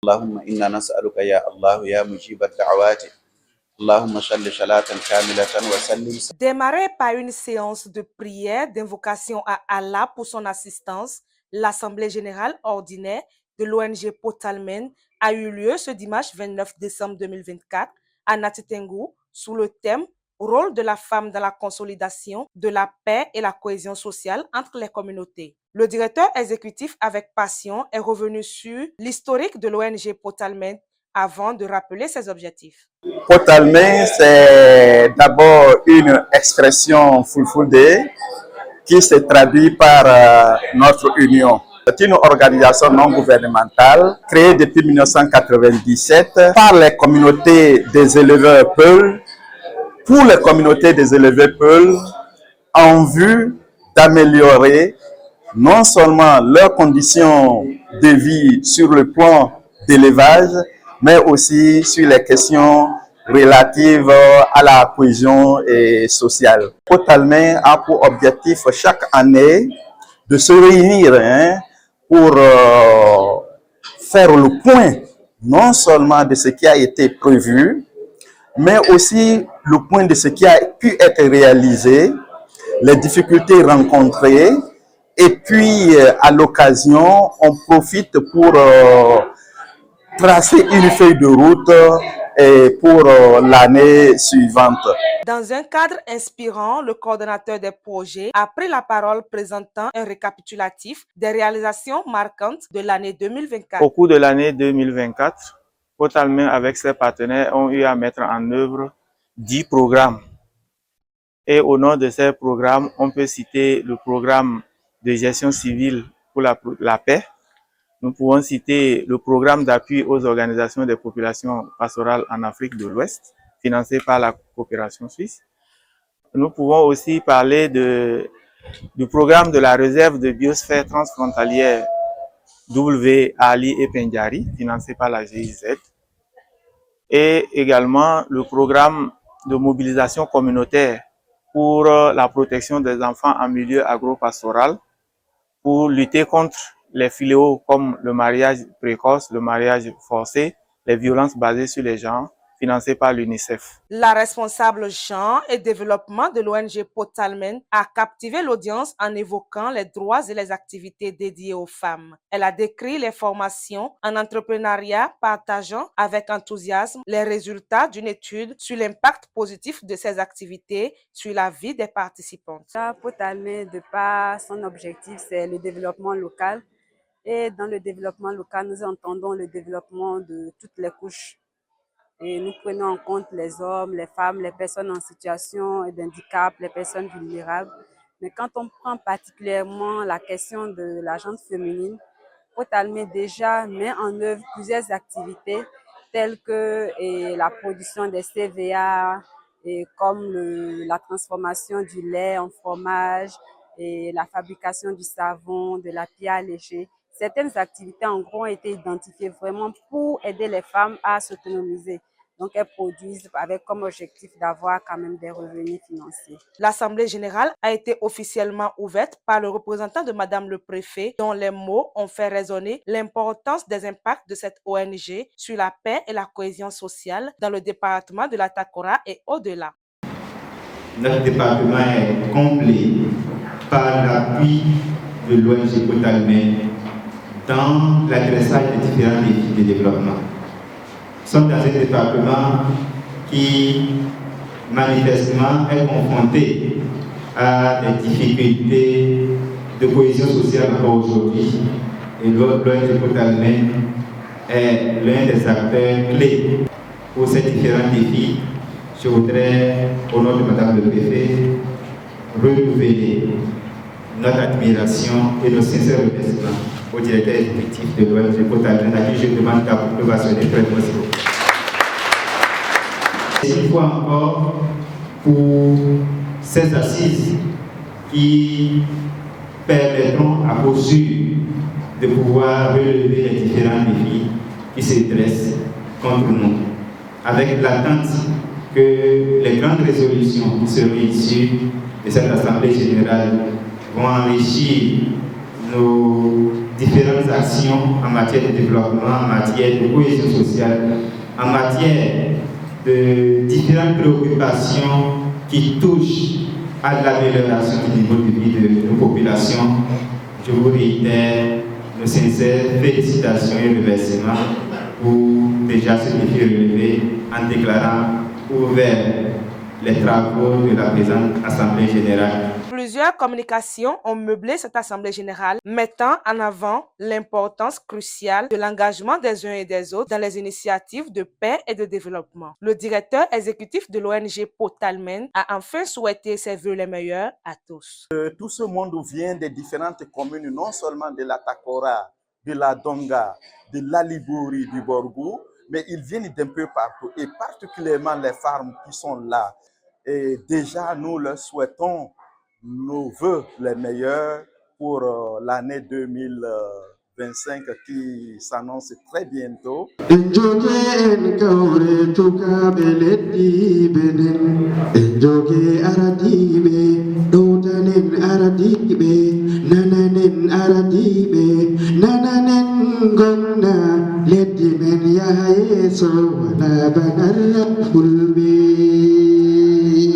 اللهم إنا نسألك يا الله يا مجيب الدعوات اللهم صل صلاة كاملة وسلم. Démarré par une séance de prière d'invocation à Allah pour son assistance, l'Assemblée générale ordinaire de l'ONG Potalmen a eu lieu ce dimanche 29 décembre 2024 à Natitengu sous le thème Rôle de la femme dans la consolidation de la paix et la cohésion sociale entre les communautés. Le directeur exécutif avec passion est revenu sur l'historique de l'ONG Potalmen avant de rappeler ses objectifs. Potalmen, c'est d'abord une expression fulfulde qui se traduit par notre union. C'est une organisation non gouvernementale créée depuis 1997 par les communautés des éleveurs Peul, pour les communautés des éleveurs Peul, en vue d'améliorer non seulement leurs conditions de vie sur le plan d'élevage, mais aussi sur les questions relatives à la cohésion sociale. Potalmen a pour objectif chaque année de se réunir pour faire le point non seulement de ce qui a été prévu, mais aussi le point de ce qui a pu être réalisé, les difficultés rencontrées, et puis à l'occasion, on profite pour tracer une feuille de route pour l'année suivante. Dans un cadre inspirant, le coordonnateur des projets a pris la parole présentant un récapitulatif des réalisations marquantes de l'année 2024. Au cours de l'année 2024, Potalmen avec ses partenaires ont eu à mettre en œuvre 10 programmes. Et au nom de ces programmes, on peut citer le programme de gestion civile pour la paix. Nous pouvons citer le programme d'appui aux organisations des populations pastorales en Afrique de l'Ouest, financé par la coopération suisse. Nous pouvons aussi parler du programme de la réserve de biosphère transfrontalière W.Ali et Pendjari, financé par la GIZ. Et également le programme de mobilisation communautaire pour la protection des enfants en milieu agro-pastoral, pour lutter contre les fléaux comme le mariage précoce, le mariage forcé, les violences basées sur les genres, financées par l'UNICEF. La responsable genre et développement de l'ONG Potalmen a captivé l'audience en évoquant les droits et les activités dédiées aux femmes. Elle a décrit les formations en entrepreneuriat, partageant avec enthousiasme les résultats d'une étude sur l'impact positif de ces activités sur la vie des participantes. Potalmen, de par son objectif, c'est le développement local. Et dans le développement local, nous entendons le développement de toutes les couches. Et nous prenons en compte les hommes, les femmes, les personnes en situation d'handicap, les personnes vulnérables. Mais quand on prend particulièrement la question de la gente féminine, Potalmen déjà met en œuvre plusieurs activités telles que la production des CVA, comme la transformation du lait en fromage, et la fabrication du savon, de la pierre léger. Certaines activités en gros ont été identifiées vraiment pour aider les femmes à s'autonomiser. Donc, elles produisent avec comme objectif d'avoir quand même des revenus financiers. L'Assemblée générale a été officiellement ouverte par le représentant de Madame le Préfet, dont les mots ont fait résonner l'importance des impacts de cette ONG sur la paix et la cohésion sociale dans le département de la Takora et au-delà. Notre département est complet par l'appui de l'ONG Potalmen dans l'adressage des différents défis de développement. Nous sommes dans un département qui manifestement est confronté à des difficultés de cohésion sociale encore aujourd'hui. Et l'ONG Potalmen est l'un des acteurs clés pour ces différents défis. Je voudrais, au nom de Madame le Préfet, renouveler notre admiration et nos sincères remerciements au directeur exécutif de l'ONG Potalmen, à qui je demande d'approbationner très possible. Une fois encore, pour ces assises qui permettront à vos yeux de pouvoir relever les différents défis qui se dressent contre nous, avec l'attente que les grandes résolutions qui seront issues de cette Assemblée générale vont enrichir nos différentes actions en matière de développement, en matière de cohésion sociale, en matière de différentes préoccupations qui touchent à l'amélioration du niveau de vie de nos populations. Je vous réitère nos sincères félicitations et remerciements pour déjà ce défi relevé en déclarant ouvert les travaux de la présente Assemblée générale. Plusieurs communications ont meublé cette Assemblée générale, mettant en avant l'importance cruciale de l'engagement des uns et des autres dans les initiatives de paix et de développement. Le directeur exécutif de l'ONG Potalmen a enfin souhaité ses vœux les meilleurs à tous. Tout ce monde vient des différentes communes, non seulement de la Takora, de la Donga, de l'Alibouri, du Borgou, mais ils viennent d'un peu partout, et particulièrement les femmes qui sont là. Et déjà, nous leur souhaitons nos vœux les meilleurs pour l'année 2025 qui s'annonce très bientôt. Let the men ya so wala banal fulbe.